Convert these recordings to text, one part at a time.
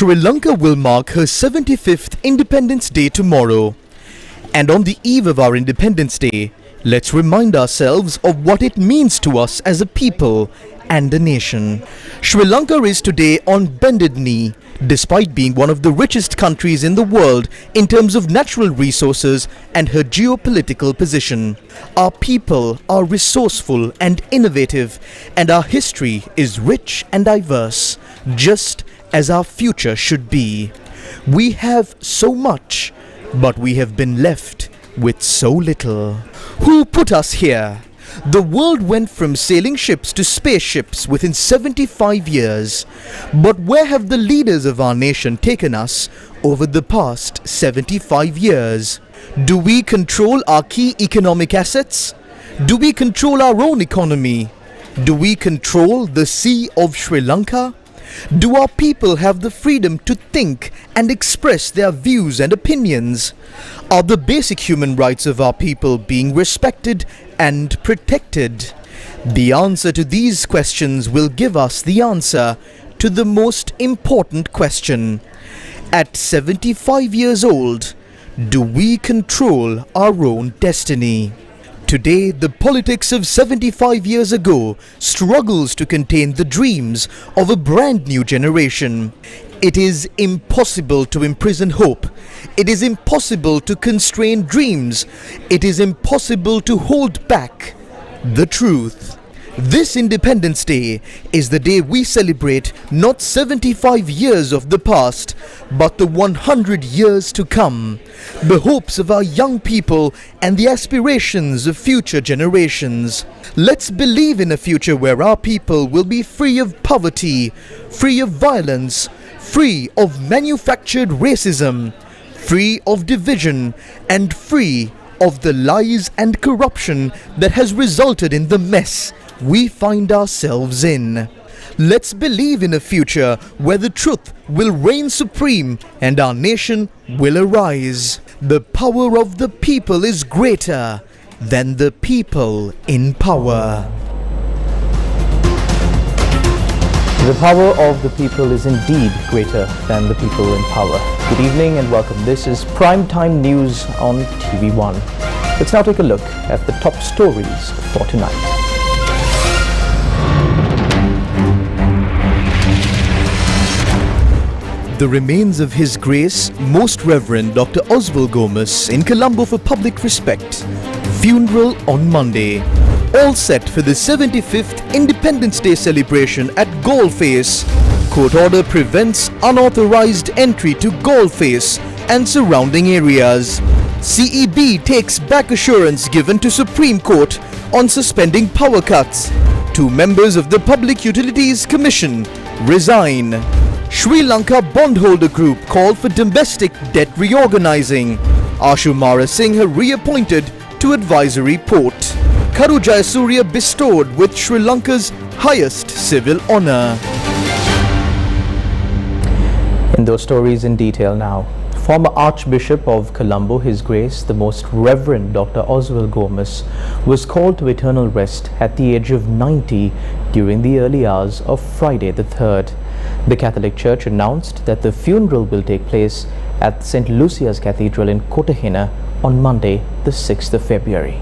Sri Lanka will mark her 75th Independence Day tomorrow. And on the eve of our Independence Day, let's remind ourselves of what it means to us as a people and a nation. Sri Lanka is today on bended knee, despite being one of the richest countries in the world in terms of natural resources and her geopolitical position. Our people are resourceful and innovative, and our history is rich and diverse, just as our future should be. We have so much, but we have been left with so little. Who put us here? The world went from sailing ships to spaceships within 75 years. But where have the leaders of our nation taken us over the past 75 years? Do we control our key economic assets? Do we control our own economy? Do we control the Sea of Sri Lanka? Do our people have the freedom to think and express their views and opinions? Are the basic human rights of our people being respected and protected? The answer to these questions will give us the answer to the most important question. At 75 years old, do we control our own destiny? Today, the politics of 75 years ago struggles to contain the dreams of a brand new generation. It is impossible to imprison hope. It is impossible to constrain dreams. It is impossible to hold back the truth. This Independence Day is the day we celebrate not 75 years of the past, but the 100 years to come, the hopes of our young people and the aspirations of future generations. Let's believe in a future where our people will be free of poverty, free of violence, free of manufactured racism, free of division, and free of the lies and corruption that has resulted in the mess we find ourselves in. Let's believe in a future where the truth will reign supreme and our nation will arise. The power of the people is greater than the people in power. The power of the people is indeed greater than the people in power. Good evening and welcome. This is Primetime News on TV1. Let's now take a look at the top stories for tonight. The remains of His Grace, Most Reverend Dr. Oswald Gomez in Colombo for public respect. Funeral on Monday. All set for the 75th Independence Day celebration at Galle-Face. Court order prevents unauthorized entry to Galle-Face and surrounding areas. CEB takes back assurance given to Supreme Court on suspending power cuts. 2 members of the Public Utilities Commission resign. Sri Lanka bondholder group called for domestic debt reorganizing. Ashu Mara Singh reappointed to advisory port. Karu Jayasuriya bestowed with Sri Lanka's highest civil honor. In those stories in detail now. Former Archbishop of Colombo, His Grace, the Most Reverend Dr. Oswald Gomez, was called to eternal rest at the age of 90 during the early hours of Friday the 3rd. The Catholic Church announced that the funeral will take place at St. Lucia's Cathedral in Kotahina on Monday, the 6th of February.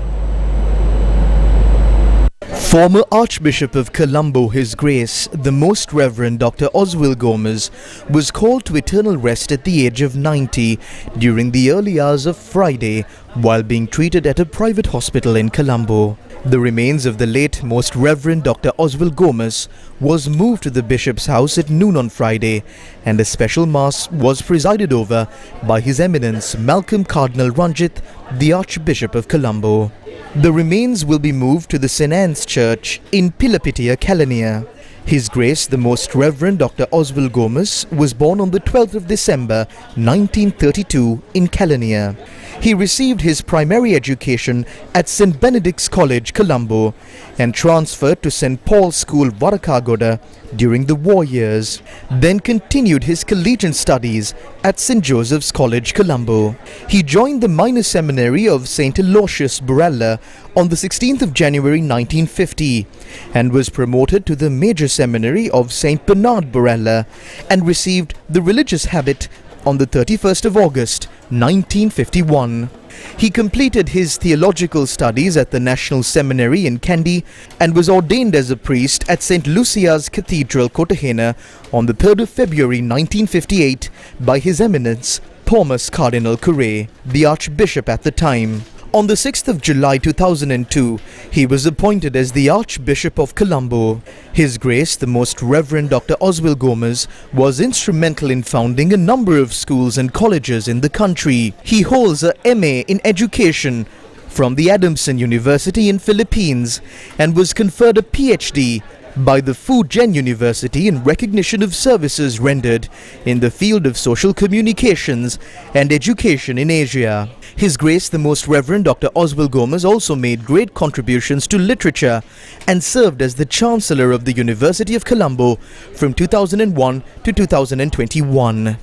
Former Archbishop of Colombo, His Grace, the Most Reverend Dr. Oswald Gomez, was called to eternal rest at the age of 90 during the early hours of Friday while being treated at a private hospital in Colombo. The remains of the late Most Reverend Dr. Oswald Gomez was moved to the Bishop's house at noon on Friday, and a special Mass was presided over by His Eminence Malcolm Cardinal Ranjit, the Archbishop of Colombo. The remains will be moved to the St. Anne's Church in Pilapitia, Kelaniya. His Grace, the Most Reverend Dr. Oswald Gomez, was born on the 12th of December 1932 in Kelaniya. He received his primary education at St. Benedict's College, Colombo, and transferred to St. Paul's School, Varakagoda during the war years, then continued his collegiate studies at St. Joseph's College, Colombo. He joined the minor seminary of St. Aloysius Burella on the 16th of January 1950 and was promoted to the major seminary of St. Bernard Burella and received the religious habit on the 31st of August 1951. He completed his theological studies at the National Seminary in Kandy and was ordained as a priest at St. Lucia's Cathedral, Kotahena on the 3rd of February 1958 by His Eminence Thomas Cardinal Curé, the Archbishop at the time. On the 6th of July 2002, he was appointed as the Archbishop of Colombo. His Grace, the Most Reverend Dr. Oswald Gomez, was instrumental in founding a number of schools and colleges in the country. He holds a MA in Education from the Adamson University in Philippines and was conferred a PhD by the Fu Jen University in recognition of services rendered in the field of social communications and education in Asia. His Grace the Most Reverend Dr. Oswald Gomez also made great contributions to literature and served as the Chancellor of the University of Colombo from 2001 to 2021.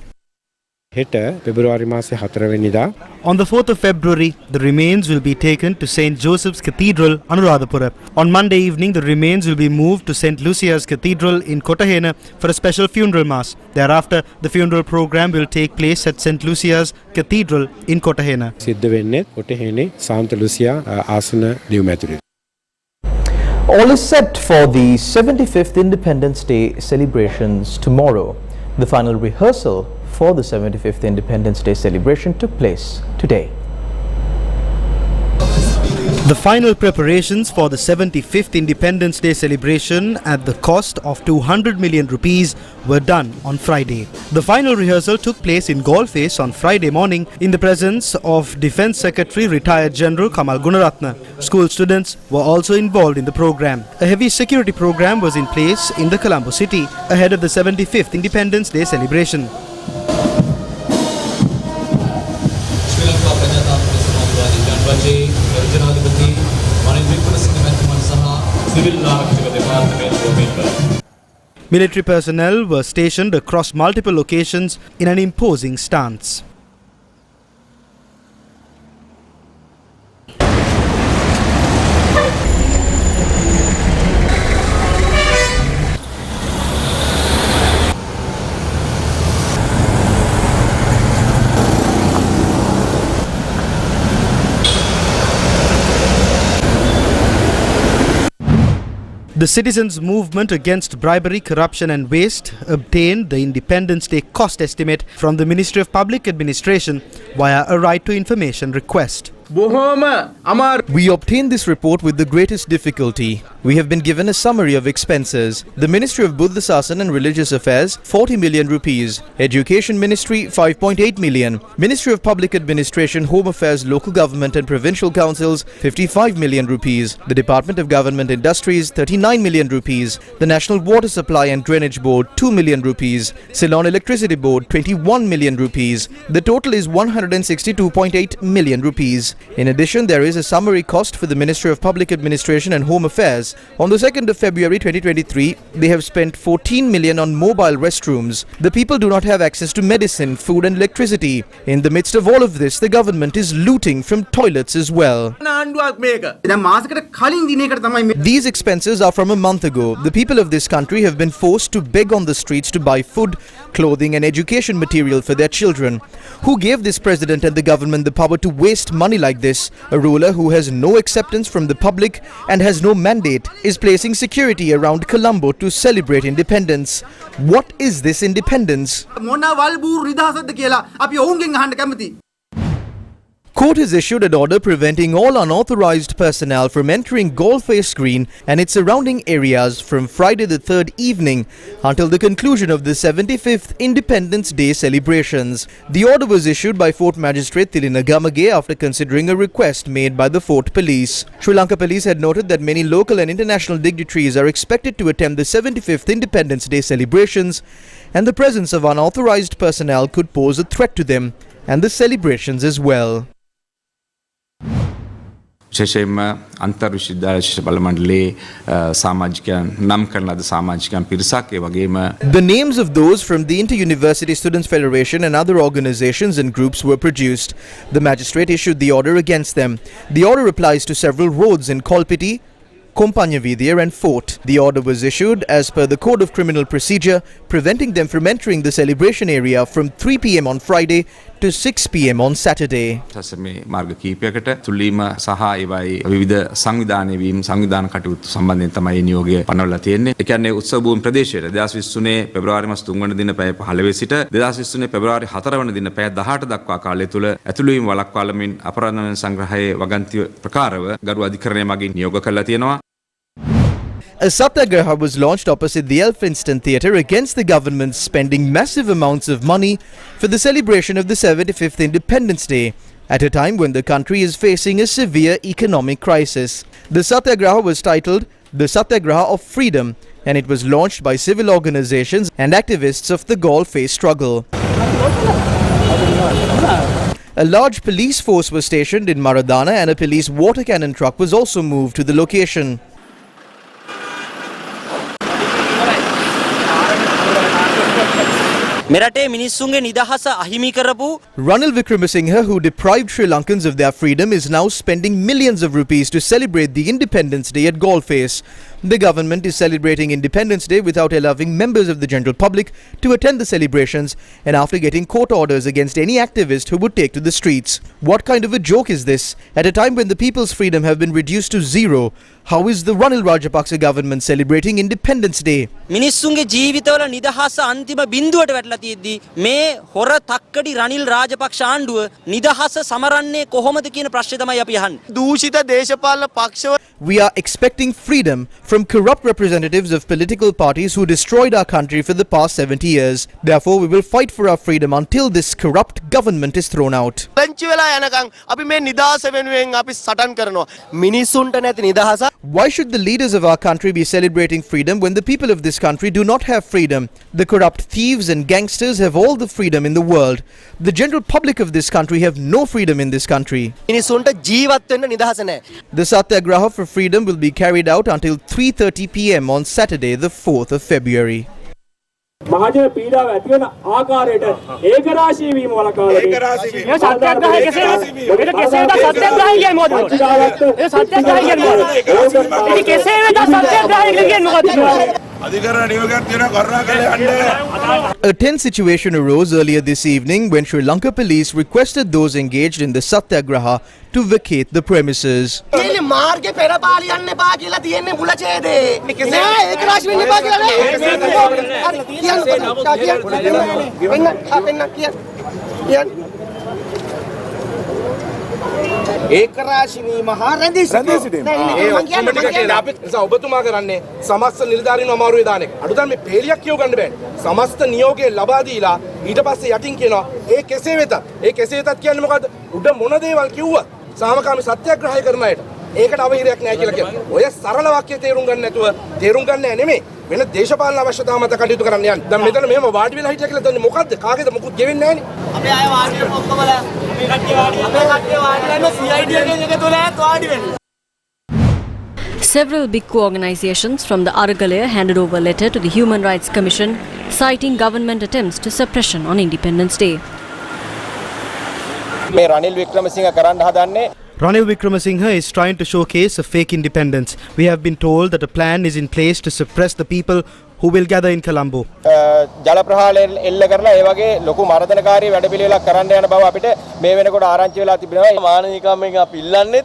On the 4th of February, the remains will be taken to St. Joseph's Cathedral, Anuradhapura. On Monday evening, the remains will be moved to St. Lucia's Cathedral in Kotahena for a special funeral mass. Thereafter, the funeral program will take place at St. Lucia's Cathedral in Kotahena. All is set for the 75th Independence Day celebrations tomorrow. The final rehearsal for the 75th Independence Day celebration took place today. The final preparations for the 75th Independence Day celebration at the cost of 200 million rupees were done on Friday. The final rehearsal took place in Galface on Friday morning in the presence of Defence Secretary Retired General Kamal Gunaratne. School students were also involved in the program. A heavy security program was in place in the Colombo city ahead of the 75th Independence Day celebration. Military personnel were stationed across multiple locations in an imposing stance. The citizens' movement against bribery, corruption and waste obtained the Independence Day cost estimate from the Ministry of Public Administration via a right to information request. We obtained this report with the greatest difficulty. We have been given a summary of expenses. The Ministry of Buddha Sasana and Religious Affairs, 40 million rupees. Education Ministry, 5.8 million. Ministry of Public Administration, Home Affairs, Local Government and Provincial Councils, 55 million rupees. The Department of Government Industries, 39 million rupees. The National Water Supply and Drainage Board, 2 million rupees. Ceylon Electricity Board, 21 million rupees. The total is 162.8 million rupees. In addition, there is a summary cost for the Ministry of Public Administration and Home Affairs. On the 2nd of February 2023, they have spent 14 million on mobile restrooms. The people do not have access to medicine, food and electricity. In the midst of all of this, the government is looting from toilets as well. These expenses are from a month ago. The people of this country have been forced to beg on the streets to buy food, clothing and education material for their children. Who gave this president and the government the power to waste money like this? A ruler who has no acceptance from the public and has no mandate is placing security around Colombo to celebrate independence. What is this independence? Court has issued an order preventing all unauthorized personnel from entering Galface Green and its surrounding areas from Friday the 3rd evening until the conclusion of the 75th Independence Day celebrations. The order was issued by Fort Magistrate Thilina Gamage after considering a request made by the Fort Police. Sri Lanka Police had noted that many local and international dignitaries are expected to attend the 75th Independence Day celebrations, and the presence of unauthorized personnel could pose a threat to them and the celebrations as well. විශේෂයෙන්ම අන්තර්විශ්වවිද්‍යාල ශිෂ්‍ය බල මණ්ඩලයේ සමාජිකයන් නම් කරන ලද සමාජිකයන් පිරිසක් ඒ වගේම The names of those from the Inter-University Students' Federation and other organizations and groups were produced. The magistrate issued the order against them. The order applies to several roads in Kolpiti, Kompanyavidya and Fort. The order was issued as per the Code of Criminal Procedure, preventing them from entering the celebration area from 3 p.m. on Friday to 6 p.m. on Saturday. මේ මාර්ග කීපයකට තුලීම සහ ඒවයි විවිධ සංවිධානය වීම සංවිධාන කටයුතු සම්බන්ධයෙන් තමයි නියෝගය පනවලා තියෙන්නේ. ඒ කියන්නේ උත්සව භූමි ප්‍රදේශයේ 2023 පෙබරවාරි මාස 3 වෙනි දින පැය 15 සිට 2023 පෙබරවාරි 4 වෙනි දින පැය 18 දක්වා කාලය තුල ඇතුළු වීම වළක්වාලමින් අපරාධ සංග්‍රහයේ වගන්ති ප්‍රකාරව ගරු අධිකරණය මගින් නියෝග කරලා තියෙනවා. A satyagraha was launched opposite the Elphinstone Theatre against the government spending massive amounts of money for the celebration of the 75th Independence Day, at a time when the country is facing a severe economic crisis. The satyagraha was titled The Satyagraha of Freedom, and it was launched by civil organizations and activists of the Galle Face struggle. A large police force was stationed in Maradana and a police water cannon truck was also moved to the location. මෙරටේ මිනිස්සුන්ගේ නිදහස අහිමි කරපු Ranil Wickremesinghe, who deprived Sri Lankans of their freedom, is now spending millions of rupees to celebrate the Independence Day at Galle Face. The government is celebrating Independence Day without allowing members of the general public to attend the celebrations, and after getting court orders against any activist who would take to the streets. What kind of a joke is this? At a time when the people's freedom have been reduced to zero, how is the Ranil Rajapaksa government celebrating Independence Day? මිනිස්සුන්ගේ ජීවිතවල නිදහස අන්තිම බිඳුවට වැටලා තියෙද්දි මේ හොර තක්කඩි රනිල් රාජපක්ෂ ආණ්ඩුව නිදහස සමරන්නේ කොහොමද කියන ප්‍රශ්නේ තමයි අපි අහන්නේ. දූෂිත දේශපාලන පක්ෂව We are expecting freedom from corrupt representatives of political parties who destroyed our country for the past 70 years. Therefore, we will fight for our freedom until this corrupt government is thrown out. ලංචි වෙලා යනකම් අපි මේ නිදහස වෙනුවෙන් අපි සටන් කරනවා. මිනිස්සුන්ට නැති නිදහස. Why should the leaders of our country be celebrating freedom when the people of this country do not have freedom? The corrupt thieves and gangsters have all the freedom in the world. The general public of this country have no freedom in this country. මිනිස්සුන්ට ජීවත් වෙන්න නිදහස නැහැ. The satyagraha for freedom will be carried out until 3:30 p.m. on Saturday, the 4th of February. මහජන පීඩාව ඇති වෙන ආකාරයට ඒකරාශී වීම වළක්වාලා මේ සත්‍යග්‍රහය කෙසේද මේක කෙසේද සත්‍යග්‍රහය කියන්නේ මොකද මේ සත්‍යග්‍රහය කියන්නේ මොකද ඉතින් කෙසේද සත්‍යග්‍රහය කියන්නේ මොකද A tense situation arose earlier this evening when Sri Lanka police requested those engaged in the satyagraha to vacate the premises. මාර්ගේ පෙරපාලි යන්න එපා කියලා තියෙන්නේ මුලචේදේ. නෑ ඒක රාශි වෙන්න එපා කියලා නෑ. ඒක රාශි වීම හා රැඳී සිටීම. අපි ඔබතුමා කරන්නේ සමස්ත නිලධාරීන් අමාරුවේ දාන එක. අඩුතරම් මේ පේලියක් කියව ගන්න බෑනේ. සමස්ත නියෝගය ලබා දීලා ඊට පස්සේ යටින් කියනවා ඒ කෙසේ වෙතත් කියන්නේ මොකද්ද? උඩ මොන දේවල් කිව්වත් සාමකාමී සත්‍යග්‍රහය කරන අයට ඒකට අවහිරයක් නැහැ කියලා කියනවා. ඔය සරල වාක්‍ය තේරුම් ගන්න නැතුව තේරුම් ගන්න නෙමෙයි. වෙන දේශපාලන අවශ්‍යතාව මත කටයුතු කරන්න යන්නේ. දැන් මෙතන මෙහෙම වාඩි වෙලා හිටියා කියලා දන්නේ මොකද්ද? කාගේද මොකුත් ගෙවෙන්නේ නැහනේ. අපේ අය වාඩි වෙන්න ඔක්කොමලා අපේ කට්ටිය වාඩි වෙන්න CID එකෙන් එකතු වෙලා වාඩි වෙන්න. Several Bhikkhu organizations from the Aragalaya handed over a letter to the Human Rights Commission citing government attempts to suppression on Independence Day. මේ රනිල් වික්‍රමසිංහ කරන්න හදන්නේ Ranil Wickremesinghe is trying to showcase a fake independence. We have been told that a plan is in place to suppress the people who will gather in Colombo. ජල ප්‍රහාරය එල්ල කරලා ඒ වගේ ලොකු මර්ධනකාරී වැඩපිළිවෙලක් කරන්න යන බව අපිට මේ වෙනකොට ආරංචි වෙලා තිබෙනවා. මානවිකම්ෙන් අපි ඉල්ලන්නේ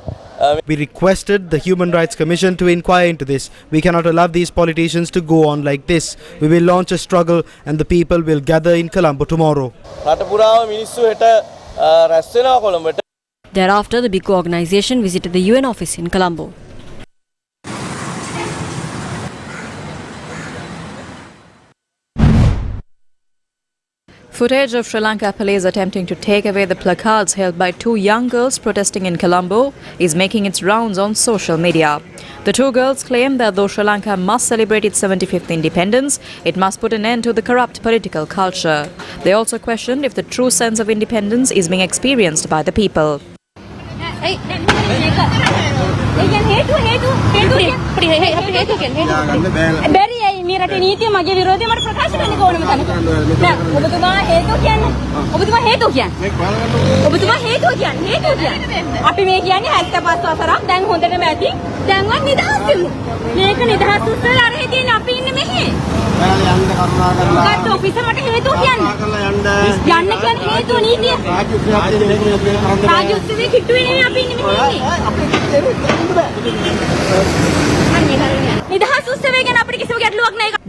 We requested the Human Rights Commission to inquire into this. We cannot allow these politicians to go on like this. We will launch a struggle and the people will gather in Colombo tomorrow. රට පුරාම මිනිස්සු හෙට රැස් වෙනවා කොළඹට. Thereafter, the Bhikkhu organization visited the UN office in Colombo. Footage of Sri Lanka police attempting to take away the placards held by two young girls protesting in Colombo is making its rounds on social media. The two girls claim that though Sri Lanka must celebrate its 75th independence, it must put an end to the corrupt political culture. They also questioned if the true sense of independence is being experienced by the people. මේ රටේ නීතිය මගේ විරෝධය මට ප්‍රකාශ කරන්න ඕනම තැනක. නෑ ඔබතුමා හේතුව කියන්නේ. ඔබතුමා හේතුව කියන්නේ. ඔබතුමා හේතුව කියන්නේ. අපි මේ කියන්නේ 75 වසරක් දැන් හොඳටම ඇති. දැන්වත් නිදහස් වෙමු. මේක නිදහස් උත්සවය අර හිටින් අපි ඉන්නේ මෙහි. ඔයාලා යන්න කරුණා කරලා. මොකක්ද ඔෆිස් මට හේතුව කියන්නේ? යන්න කියන්නේ හේතුව නීතිය. රාජ්‍ය උත්සවයේ කිට්ටුවේ නෙමෙයි අපි ඉන්නේ මෙහි.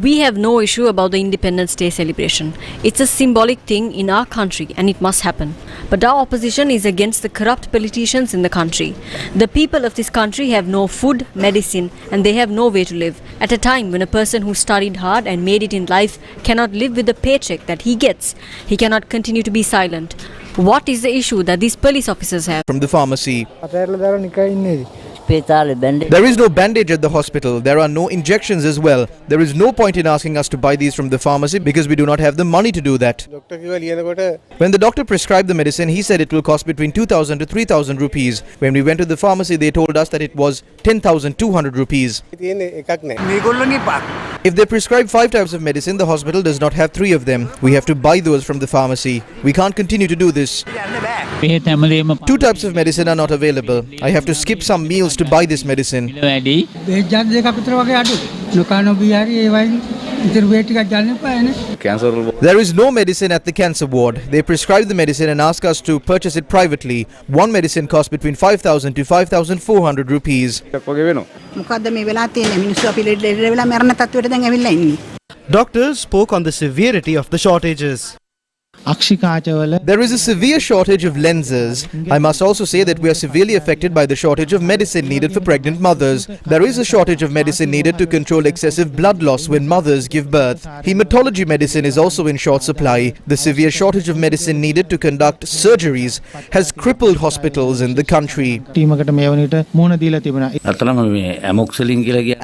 We have no issue about the Independence Day celebration. It's a symbolic thing in our country and it must happen. But our opposition is against the corrupt politicians in the country. The people of this country have no food, medicine, and they have no way to live. At a time when a person who studied hard and made it in life cannot live with the paycheck that he gets, he cannot continue to be silent. What is the issue that these police officers have? From the pharmacy. There is no bandage at the hospital. There are no injections as well. There is no point in asking us to buy these from the pharmacy because we do not have the money to do that. When the doctor prescribed the medicine, he said it will cost between 2,000 to 3,000 rupees. When we went to the pharmacy, they told us that it was 10,200 rupees. If they prescribe 5 types of medicine, the hospital does not have 3 of them. We have to buy those from the pharmacy. We can't continue to do this. 2 types of medicine are not available. I have to skip some meals to buy this medicine. There is no medicine at the cancer ward. They prescribe the medicine and ask us to purchase it privately. One medicine costs between 5,000 to 5,400 rupees. Doctors spoke on the severity of the shortages. There is a severe shortage of lenses. I must also say that we are severely affected by the shortage of medicine needed for pregnant mothers. There is a shortage of medicine needed to control excessive blood loss when mothers give birth. Hematology medicine is also in short supply. The severe shortage of medicine needed to conduct surgeries has crippled hospitals in the country.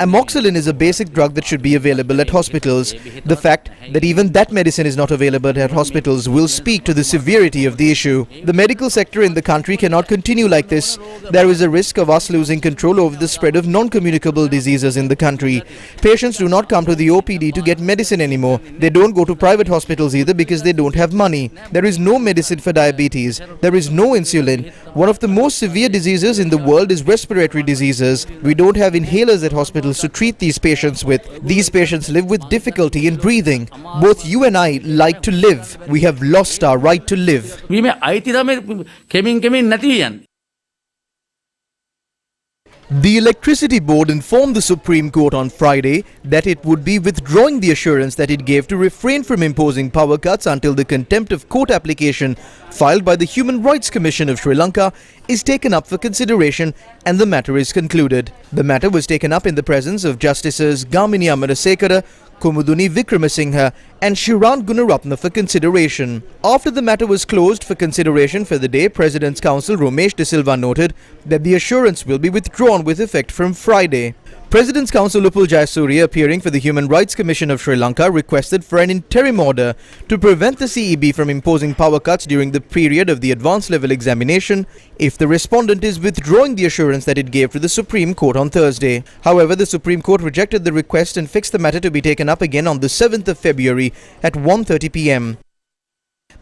Amoxicillin is a basic drug that should be available at hospitals. The fact that even that medicine is not available at hospitals will speak to the severity of the issue. The medical sector in the country cannot continue like this. There is a risk of us losing control over the spread of non-communicable diseases in the country. Patients do not come to the OPD to get medicine anymore. They don't go to private hospitals either because they don't have money. There is no medicine for diabetes. There is no insulin. One of the most severe diseases in the world is respiratory diseases. We don't have inhalers at hospitals to treat these patients with. These patients live with difficulty in breathing. Both you and I like to live. We have lost our right to live. The Electricity Board informed the Supreme Court on Friday that it would be withdrawing the assurance that it gave to refrain from imposing power cuts until the contempt of court application filed by the Human Rights Commission of Sri Lanka is taken up for consideration and the matter is concluded. The matter was taken up in the presence of Justices Gamini Amarasekara, Kumuduni Vikramasinghe and Shiran Gunaratna for consideration. After the matter was closed for consideration for the day, President's Counsel Romesh De Silva noted that the assurance will be withdrawn with effect from Friday. President's Counsel Upul Jayasuriya, appearing for the Human Rights Commission of Sri Lanka, requested for an interim order to prevent the CEB from imposing power cuts during the period of the advanced level examination if the respondent is withdrawing the assurance that it gave to the Supreme Court on Thursday. However, the Supreme Court rejected the request and fixed the matter to be taken up again on the 7th of February at 1:30 p.m.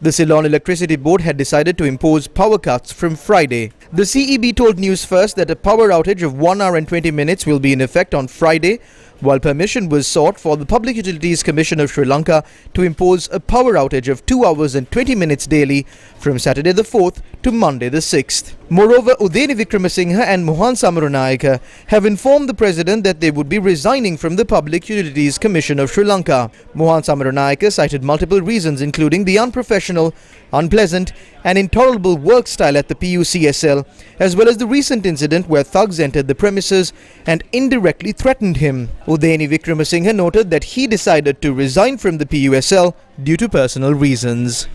The Ceylon Electricity Board had decided to impose power cuts from Friday. The CEB told Newsfirst that a power outage of 1 hour and 20 minutes will be in effect on Friday, while permission was sought for the Public Utilities Commission of Sri Lanka to impose a power outage of 2 hours and 20 minutes daily from Saturday the 4th to Monday the 6th. Moreover, Udeni Vikramasinghe and Mohan Samaranayake have informed the President that they would be resigning from the Public Utilities Commission of Sri Lanka. Mohan Samaranayake cited multiple reasons including the unprofessional, unpleasant and intolerable work style at the PUCSL, as well as the recent incident where thugs entered the premises and indirectly threatened him. Udeni Vikramasinghe noted that he decided to resign from the PUSL due to personal reasons.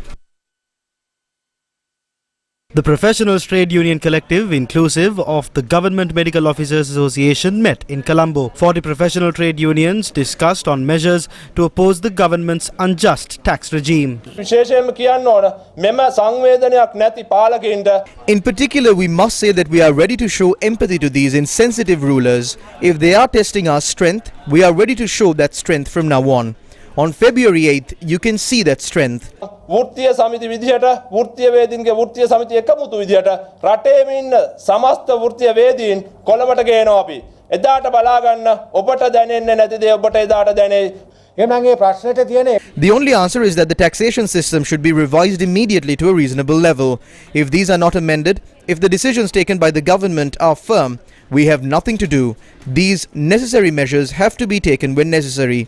The Professionals Trade Union Collective, inclusive of the Government Medical Officers Association, met in Colombo. 40 professional trade unions discussed on measures to oppose the government's unjust tax regime. In particular, we must say that we are ready to show empathy to these insensitive rulers. If they are testing our strength, we are ready to show that strength from now on. On February 8th, you can see that strength. වෘත්තීය සමිති විදිහට වෘත්තීය වේදීන්ගේ වෘත්තීය සමිතිය එකමුතු විදිහට රටේම ඉන්න සමස්ත වෘත්තීය වේදීන් කොළඹට ගේනවා අපි. එදාට බලා ගන්න ඔබට දැනෙන්නේ නැති දේ ඔබට එදාට දැනෙයි. The only answer is that the taxation system should be revised immediately to a reasonable level. If these are not amended, if the decisions taken by the government are firm, we have nothing to do. These necessary measures have to be taken when necessary.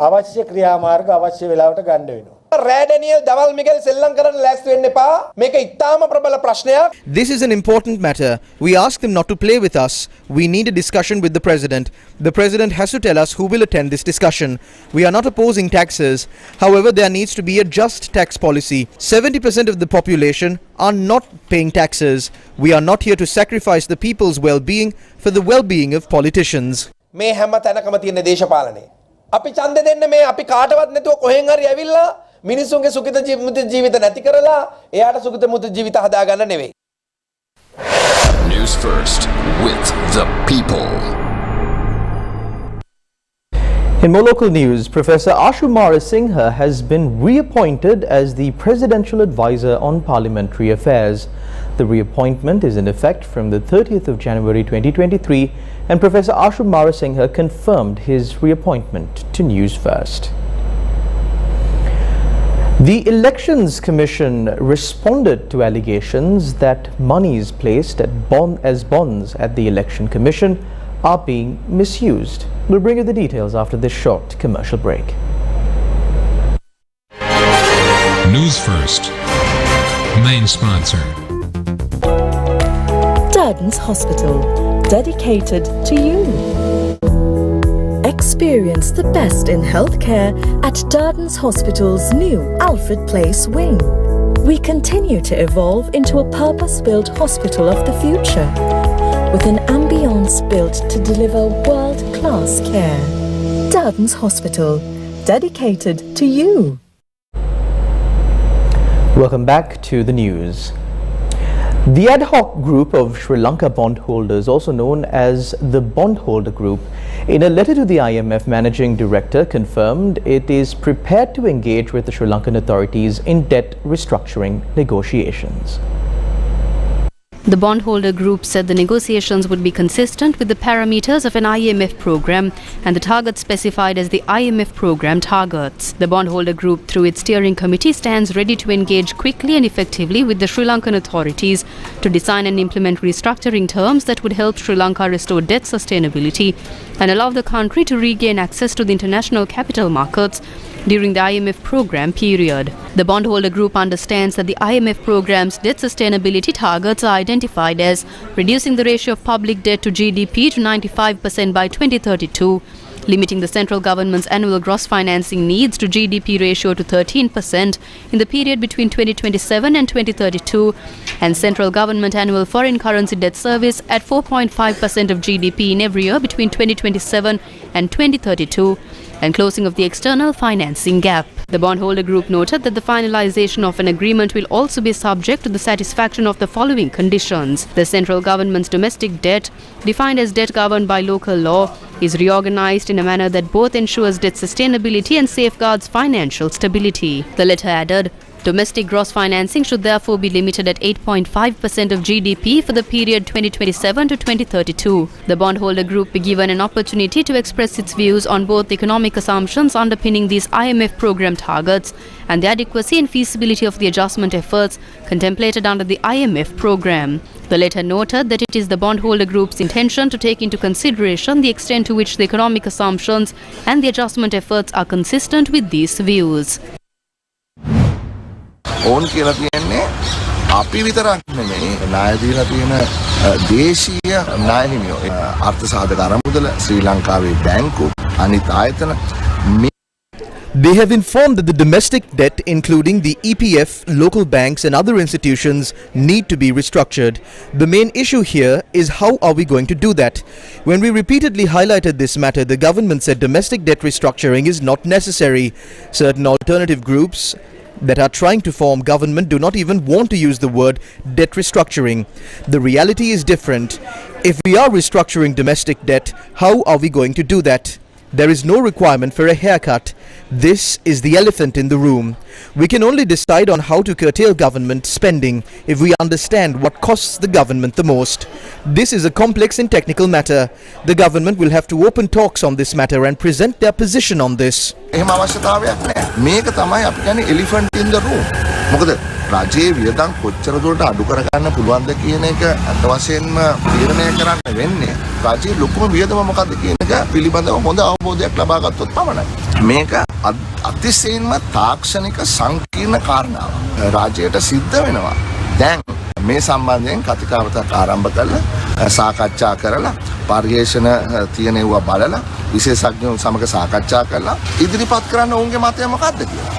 අවශ්‍ය ක්‍රියාමාර්ග අවශ්‍ය වෙලාවට ගන්න වෙනවා. රෑඩනියල් දවල් Miguel සෙල්ලම් කරන්න ලෑස්ති වෙන්න එපා. මේක ඉතාම ප්‍රබල ප්‍රශ්නයක්. This is an important matter. We ask them not to play with us. We need a discussion with the president. The president has to tell us who will attend this discussion. We are not opposing taxes. However, there needs to be a just tax policy. 70% of the population are not paying taxes. We are not here to sacrifice the people's well-being for the well-being of politicians. මේ හැම තැනකම තියෙන දේශපාලනය. අපි ඡන්දෙ දෙන්න මේ අපි කාටවත් නැතුව කොහෙන් හරි ඇවිල්ලා මිනිසුන්ගේ සුඛිත ජීවිත නැති කරලා එයාට සුඛිත මුතු ජීවිත හදාගන්න නෙවෙයි. News First with the people. In more local news, Professor Ashu Mara Singha has been reappointed as the Presidential Advisor on Parliamentary Affairs. The reappointment is in effect from the 30th of January 2023, and Professor Ashu Mara Singha confirmed his reappointment to News First. The Elections Commission responded to allegations that monies placed as bonds at the Election Commission are being misused. We'll bring you the details after this short commercial break. News First, main sponsor. Durden's Hospital, dedicated to you. Experience the best in healthcare at Durden's Hospital's new Alfred Place wing. We continue to evolve into a purpose-built hospital of the future, with an ambience built to deliver world-class care. Durden's Hospital, dedicated to you. Welcome back to the news. The ad hoc group of Sri Lanka bondholders, also known as the Bondholder Group, in a letter to the IMF Managing Director confirmed it is prepared to engage with the Sri Lankan authorities in debt restructuring negotiations. The bondholder group said the negotiations would be consistent with the parameters of an IMF program and the targets specified as the IMF program targets. The bondholder group, through its steering committee, stands ready to engage quickly and effectively with the Sri Lankan authorities to design and implement restructuring terms that would help Sri Lanka restore debt sustainability and allow the country to regain access to the international capital markets during the IMF program period. The bondholder group understands that the IMF program's debt sustainability targets are identified as reducing the ratio of public debt to GDP to 95% by 2032, limiting the central government's annual gross financing needs to GDP ratio to 13% in the period between 2027 and 2032, and central government annual foreign currency debt service at 4.5% of GDP in every year between 2027 and 2032, and closing of the external financing gap. The bondholder group noted that the finalization of an agreement will also be subject to the satisfaction of the following conditions. The central government's domestic debt, defined as debt governed by local law, is reorganized in a manner that both ensures debt sustainability and safeguards financial stability. The letter added, domestic gross financing should therefore be limited at 8.5% of GDP for the period 2027 to 2032. The bondholder group be given an opportunity to express its views on both the economic assumptions underpinning these IMF program targets and the adequacy and feasibility of the adjustment efforts contemplated under the IMF program. The letter noted that it is the bondholder group's intention to take into consideration the extent to which the economic assumptions and the adjustment efforts are consistent with these views. ඕන් කියලා කියන්නේ අපි විතරක් නෙමෙයි ණය දීලා තියෙන දේශීය ණය හිමියෝ අර්ථ සාධක අරමුදල ශ්‍රී ලංකාවේ බැංකු අනිත් ආයතන. They have informed that the domestic debt, including the EPF, local banks and other institutions, need to be restructured. The main issue here is how are we going to do that? When we repeatedly highlighted this matter, the government said domestic debt restructuring is not necessary. Certain alternative groups that are trying to form government do not even want to use the word debt restructuring. The reality is different. If we are restructuring domestic debt, how are we going to do that? There is no requirement for a haircut. This is the elephant in the room. We can only decide on how to curtail government spending if we understand what costs the government the most. This is a complex and technical matter. The government will have to open talks on this matter and present their position on this. එහෙම අවශ්‍යතාවයක් නැහැ. මේක තමයි අපි කියන්නේ elephant in the room. මොකද රජයේ වියදම් කොච්චර දුරට අඩු කරගන්න පුළුවන්ද කියන එක අත වශයෙන්ම තීරණය කරන්න වෙන්නේ රජයේ ලොකුම වියදම මොකක්ද කියන එක පිළිබඳව හොඳ අවබෝධයක් ලබා ගත්තොත් පමණයි. මේක අතිශයින්ම තාක්ෂණික සංකීර්ණ කාරණාවක්. රාජ්‍යයට සිද්ධ වෙනවා. දැන් මේ සම්බන්ධයෙන් කතිකාවතක් ආරම්භ කරලා සාකච්ඡා කරලා පරිශන තියෙනවා බලලා විශේෂඥයන් සමග සාකච්ඡා කරලා ඉදිරිපත් කරන්න ඔවුන්ගේ මතය මොකක්ද කියලා.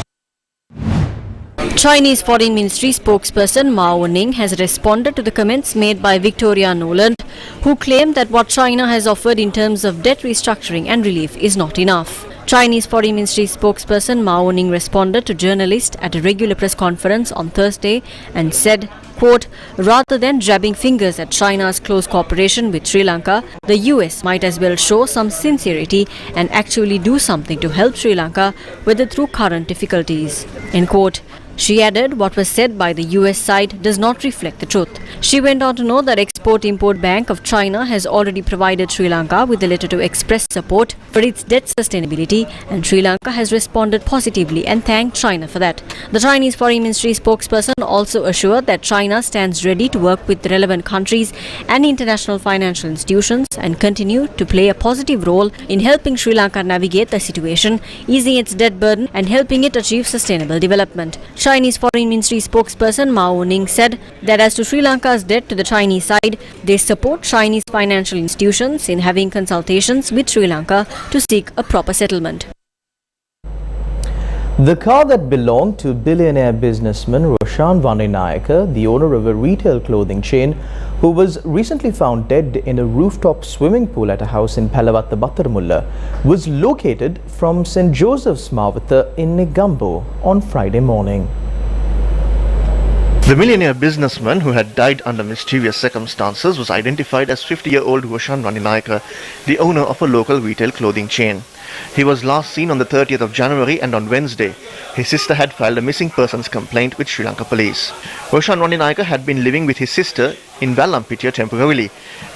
Chinese Foreign Ministry spokesperson Mao Ning has responded to the comments made by Victoria Noland, who claimed that what China has offered in terms of debt restructuring and relief is not enough. Chinese Foreign Ministry spokesperson Mao Ning responded to journalists at a regular press conference on Thursday and said, quote, rather than jabbing fingers at China's close cooperation with Sri Lanka, the US might as well show some sincerity and actually do something to help Sri Lanka weather through current difficulties, end quote. She added what was said by the US side does not reflect the truth. She went on to know that Export-Import Bank of China has already provided Sri Lanka with a letter to express support for its debt sustainability, and Sri Lanka has responded positively and thanked China for that. The Chinese Foreign Ministry spokesperson also assured that China stands ready to work with relevant countries and international financial institutions and continue to play a positive role in helping Sri Lanka navigate the situation, easing its debt burden and helping it achieve sustainable development. Chinese Foreign Ministry spokesperson Mao Ning said that as to Sri Lanka's debt to the Chinese side, they support Chinese financial institutions in having consultations with Sri Lanka to seek a proper settlement. The car that belonged to billionaire businessman Roshan Vandenayake, the owner of a retail clothing chain, who was recently found dead in a rooftop swimming pool at a house in Palavatta, Battaramulla, was located from St. Joseph's Mawatha in Negombo on Friday morning. The millionaire businessman who had died under mysterious circumstances was identified as 50-year-old Roshan Vandenayake, the owner of a local retail clothing chain. He was last seen on the 30th of January, and on Wednesday, his sister had filed a missing persons complaint with Sri Lanka police. Roshan Vandenayake had been living with his sister in Vallampitiya temporarily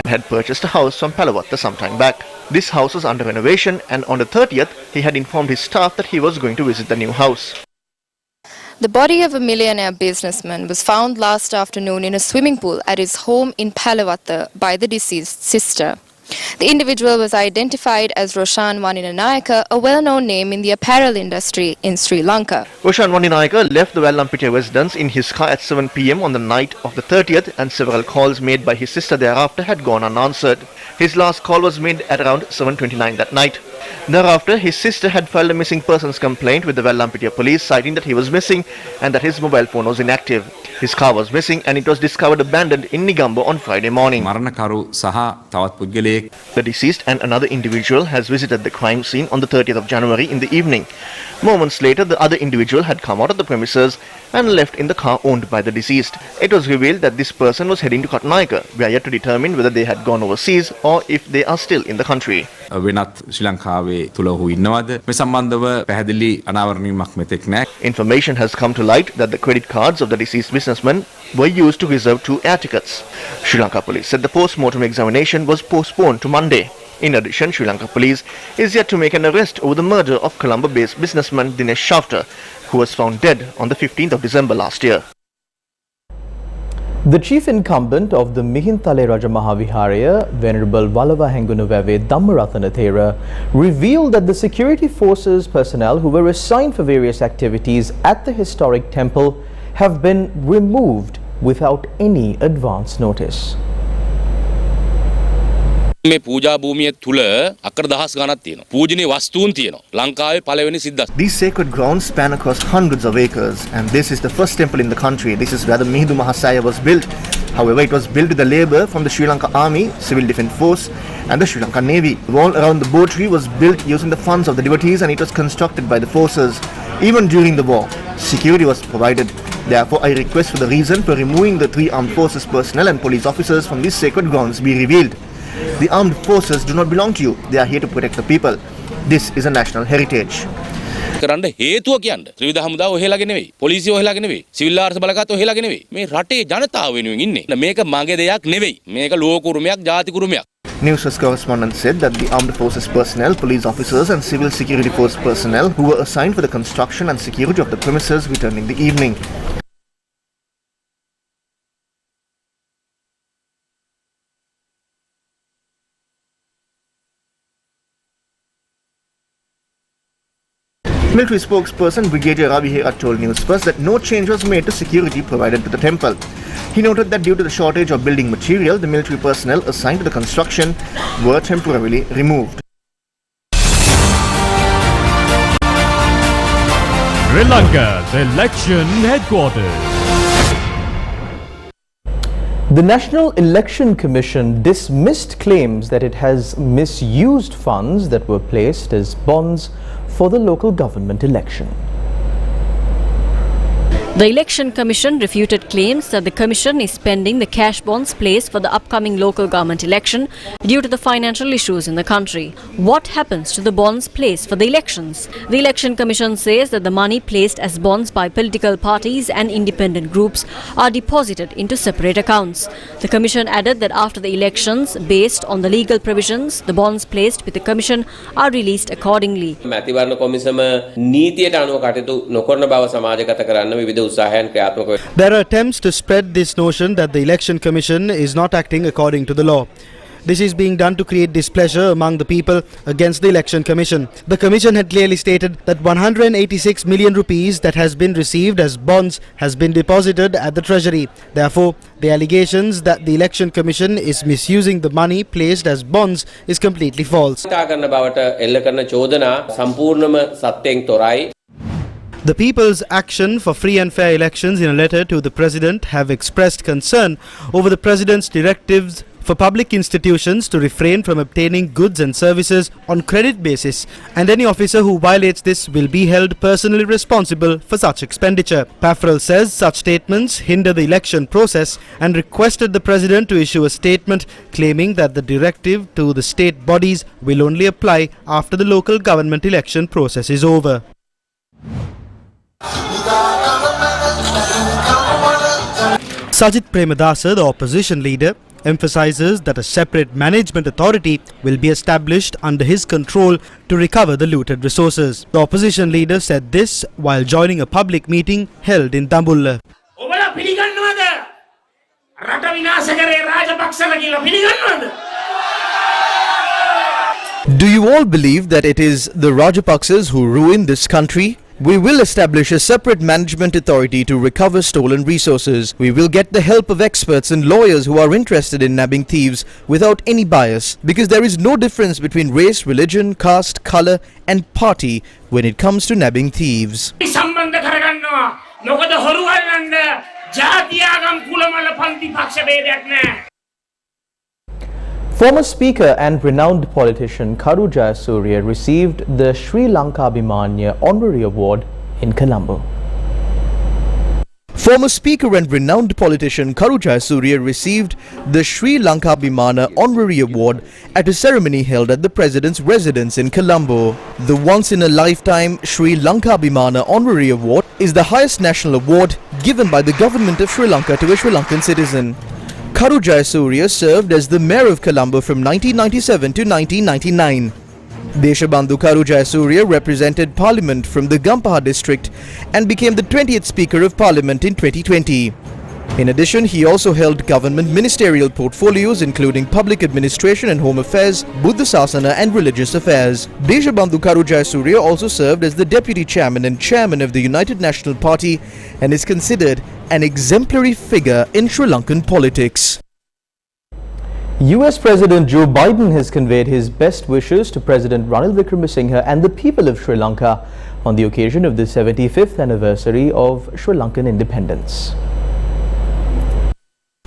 and had purchased a house from Palavatta some time back. This house was under renovation, and on the 30th, he had informed his staff that he was going to visit the new house. The body of a millionaire businessman was found last afternoon in a swimming pool at his home in Palavatta by the deceased sister. The individual was identified as Roshan Vandenayake, a well-known name in the apparel industry in Sri Lanka. Roshan Vandenayake left the Vallampitiya residence in his car at 7 p.m. on the night of the 30th, and several calls made by his sister thereafter had gone unanswered. His last call was made at around 7:29 that night. Thereafter, his sister had filed a missing persons complaint with the Vallampitiya police, citing that he was missing and that his mobile phone was inactive. His car was missing and it was discovered abandoned in Negombo on Friday morning. The deceased and another individual has visited the crime scene on the 30th of January in the evening. Moments later, the other individual had come out of the premises and left in the car owned by the deceased. It was revealed that this person was heading to Katnayaka. We are yet to determine whether they had gone overseas or if they are still in the country. Information has come to light that the credit cards of the deceased businessman were used to reserve 2 air tickets. Sri Lanka police said the post-mortem examination was postponed to Monday. In addition, Sri Lanka police is yet to make an arrest over the murder of Colombo-based businessman Dinesh Shafter, who was found dead on the 15th of December last year. The chief incumbent of the Mihintale Raja Mahaviharaya, Venerable Valava Hengunuvave Dhammaratana Thera, revealed that the security forces personnel who were assigned for various activities at the historic temple have been removed without any advance notice. මේ පූජා භූමිය තුල අකර දහස් ගණක් තියෙනවා. පූජනීය වස්තුන් තියෙනවා. ලංකාවේ පළවෙනි සිද්ධාස්ත. These sacred grounds span across hundreds of acres, and this is the first temple in the country. This is where the Mihidu Mahasaya was built. However, it was built with the labour from the Sri Lanka Army, Civil Defence Force and the Sri Lanka Navy. The wall around the boatry was built using the funds of the devotees, and it was constructed by the forces. Even during the war, security was provided. Therefore, I request for the reason for removing the 3 armed forces personnel and police officers from these sacred grounds be revealed. The armed forces do not belong to you. They are here to protect the people. This is a national heritage. කරන්න හේතුව කියන්නේ ත්‍රිවිධ හමුදාව ඔහෙලාගේ නෙවෙයි පොලිසිය ඔහෙලාගේ නෙවෙයි civil ආර්ථ බලකාත් ඔහෙලාගේ නෙවෙයි මේ රටේ ජනතාව වෙනුවෙන් ඉන්නේ මේක මගේ දෙයක් නෙවෙයි මේක ලෝක උරුමයක් ජාති උරුමයක්. Newsfirst correspondent said that the armed forces personnel, police officers and civil security force personnel who were assigned for the construction and security of the premises returned in the evening. Military spokesperson Brigadier Ravi Hera told Newsfirst that no change was made to security provided to the temple. He noted that due to the shortage of building material, the military personnel assigned to the construction were temporarily removed. Sri Lanka's election headquarters. The National Election Commission dismissed claims that it has misused funds that were placed as bonds for the local government election. The Election Commission refuted claims that the Commission is spending the cash bonds placed for the upcoming local government election due to the financial issues in the country. What happens to the bonds placed for the elections? The Election Commission says that the money placed as bonds by political parties and independent groups are deposited into separate accounts. The Commission added that after the elections, based on the legal provisions, the bonds placed with the Commission are released accordingly. මැතිවරණ කොමිසම නීතියට අනුව කටයුතු නොකරන බව සමාජගත කරන්න විවිධ උත්සාහයන් ක්‍රියාත්මක වෙනවා. There are attempts to spread this notion that the Election Commission is not acting according to the law. This is being done to create displeasure among the people against the Election Commission. The Commission had clearly stated that 186 million rupees that has been received as bonds has been deposited at the Treasury. Therefore, the allegations that the Election Commission is misusing the money placed as bonds is completely false. The People's Action for Free and Fair Elections in a letter to the President have expressed concern over the President's directives for public institutions to refrain from obtaining goods and services on credit basis, and any officer who violates this will be held personally responsible for such expenditure. PAFREL says such statements hinder the election process and requested the President to issue a statement claiming that the directive to the state bodies will only apply after the local government election process is over. Sajith Premadasa, the opposition leader, emphasizes that a separate management authority will be established under his control to recover the looted resources. The opposition leader said this while joining a public meeting held in Dambulla. Do you all believe that it is the Rajapaksas who ruined this country? We will establish a separate management authority to recover stolen resources. We will get the help of experts and lawyers who are interested in nabbing thieves without any bias, because there is no difference between race, religion, caste, color and party when it comes to nabbing thieves. Former Speaker and renowned politician Karu Jayasuriya received the Srilankanbeauty Honorary Award in Colombo. Former Speaker and renowned politician Karu Jayasuriya received the Srilankanbeauty Honorary Award at a ceremony held at the President's residence in Colombo. The once-in-a-lifetime Srilankanbeauty Honorary Award is the highest national award given by the government of Sri Lanka to a Sri Lankan citizen. Karu Jayasuriya served as the mayor of Colombo from 1997 to 1999. Deshabandhu Karu Jayasuriya represented Parliament from the Gampaha district and became the 20th Speaker of Parliament in 2020. In addition, he also held government ministerial portfolios including public administration and home affairs, Buddha Sasana and religious affairs. Deshabandhu Karu Jayasuriya also served as the deputy chairman and chairman of the United National Party and is considered an exemplary figure in Sri Lankan politics. US President Joe Biden has conveyed his best wishes to President Ranil Wickremesinghe and the people of Sri Lanka on the occasion of the 75th anniversary of Sri Lankan independence.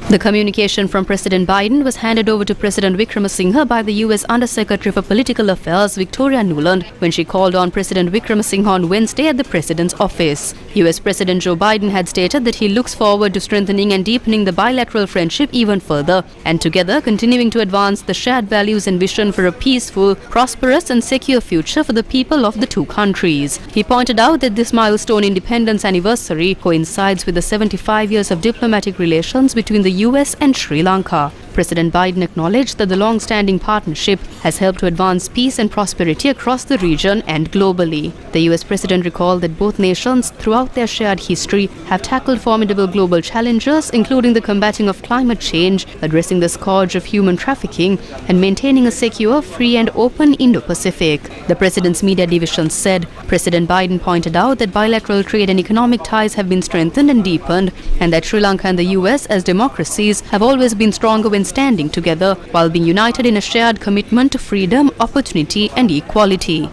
The communication from President Biden was handed over to President Wickremesinghe by the US Undersecretary for Political Affairs Victoria Nuland when she called on President Wickremesinghe on Wednesday at the President's office. US President Joe Biden had stated that he looks forward to strengthening and deepening the bilateral friendship even further and together continuing to advance the shared values and vision for a peaceful, prosperous and secure future for the people of the two countries. He pointed out that this milestone independence anniversary coincides with the 75 years of diplomatic relations between the US and Sri Lanka. President Biden acknowledged that the long-standing partnership has helped to advance peace and prosperity across the region and globally. The US President recalled that both nations, throughout their shared history, have tackled formidable global challenges, including the combating of climate change, addressing the scourge of human trafficking, and maintaining a secure, free and open Indo-Pacific. The President's media division said President Biden pointed out that bilateral trade and economic ties have been strengthened and deepened, and that Sri Lanka and the US as democracies have always been stronger when standing together while being united in a shared commitment to freedom, opportunity and equality.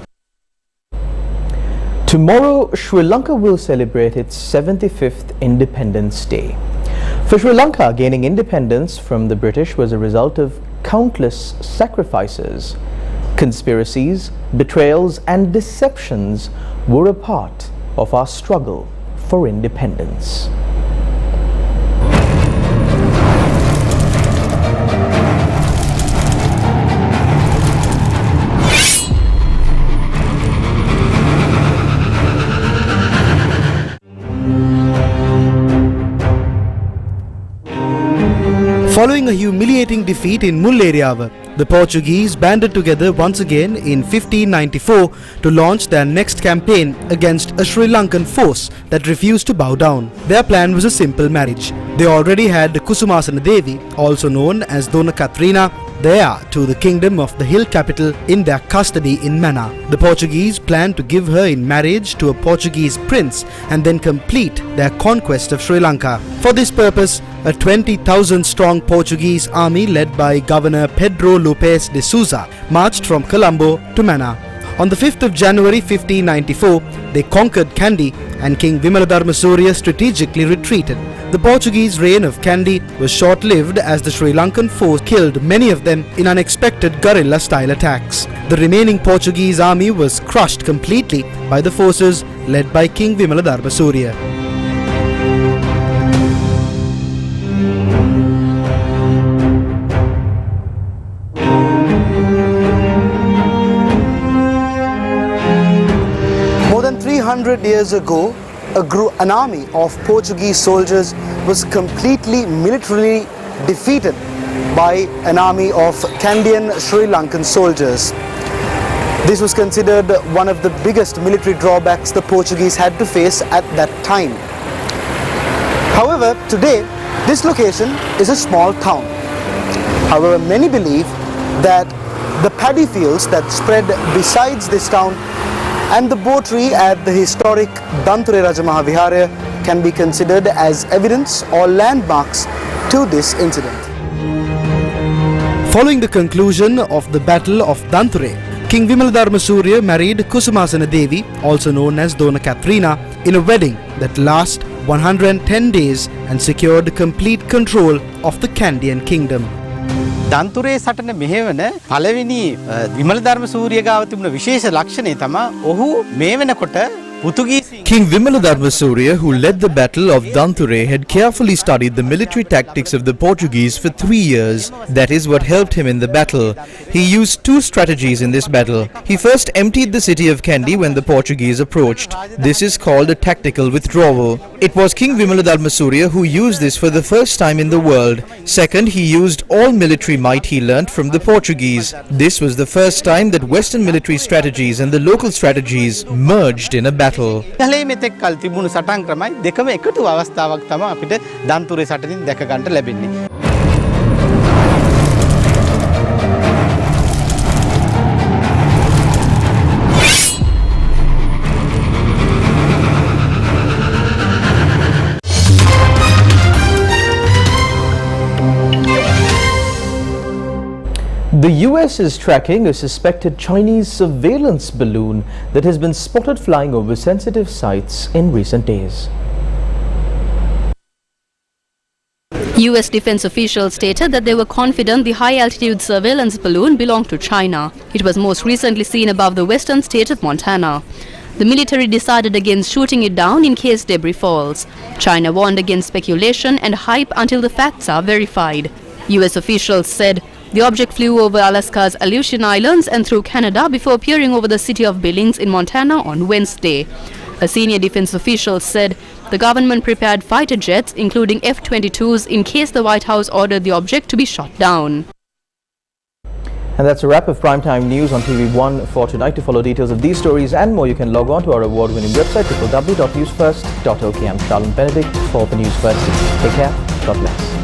Tomorrow, Sri Lanka will celebrate its 75th Independence Day. For Sri Lanka, gaining independence from the British was a result of countless sacrifices. Conspiracies, betrayals and deceptions were a part of our struggle for independence. Following a humiliating defeat in Mullaeriyawa, the Portuguese banded together once again in 1594 to launch their next campaign against a Sri Lankan force that refused to bow down. Their plan was a simple marriage. They already had Kusumasana Devi, also known as Dona Katrina, the heir to the kingdom of the hill capital, in their custody in Mannar. The Portuguese planned to give her in marriage to a Portuguese prince and then complete their conquest of Sri Lanka. For this purpose, a 20,000 strong Portuguese army led by Governor Pedro Lopes de Souza marched from Colombo to Mannar. On the 5th of January 1594, they conquered Kandy and King Vimaladharma Surya strategically retreated. The Portuguese reign of Kandy was short-lived as the Sri Lankan force killed many of them in unexpected guerrilla-style attacks. The remaining Portuguese army was crushed completely by the forces led by King Vimaladharma Surya. More than 300 years ago, an army of Portuguese soldiers was completely militarily defeated by an army of Kandian Sri Lankan soldiers. This was considered one of the biggest military drawbacks the Portuguese had to face at that time. However, today, this location is a small town. However, many believe that the paddy fields that spread besides this town and the boatry at the historic Danture Rajamaha Vihara can be considered as evidence or landmarks to this incident. Following the conclusion of the Battle of Danture, King Vimaladharma Surya married Kusumasana Devi, also known as Dona Katrina, in a wedding that lasted 110 days and secured complete control of the Kandian kingdom. දන්තුරේ සටන මෙහෙවන පළවෙනි විමලධර්ම සූරිය ගාව තිබුණ විශේෂ ලක්ෂණය තමයි ඔහු මේ වෙනකොට King Vimaladharma Surya, who led the Battle of Danture, had carefully studied the military tactics of the Portuguese for 3 years. That is what helped him in the battle. He used two strategies in this battle. He first emptied the city of Kandy when the Portuguese approached. This is called a tactical withdrawal. It was King Vimaladharma Surya who used this for the first time in the world. Second, he used all military might he learnt from the Portuguese. This was the first time that Western military strategies and the local strategies merged in a battle. කලේ මෙතෙක් කල් තිබුණු සටන් ක්‍රමයි දෙකම එකතු අවස්ථාවක් තමයි අපිට දන්තුරේ සටනින් දැක ගන්නට ලැබෙන්නේ. The US is tracking a suspected Chinese surveillance balloon that has been spotted flying over sensitive sites in recent days. US defense officials stated that they were confident the high-altitude surveillance balloon belonged to China. It was most recently seen above the western state of Montana. The military decided against shooting it down in case debris falls. China warned against speculation and hype until the facts are verified. US officials said the object flew over Alaska's Aleutian Islands and through Canada before appearing over the city of Billings in Montana on Wednesday. A senior defense official said the government prepared fighter jets, including F-22s, in case the White House ordered the object to be shot down. And that's a wrap of Primetime News on TV1 for tonight. To follow details of these stories and more, you can log on to our award-winning website, www.newsfirst.lk. I'm Charlene Benedict for the News First. Take care. God bless.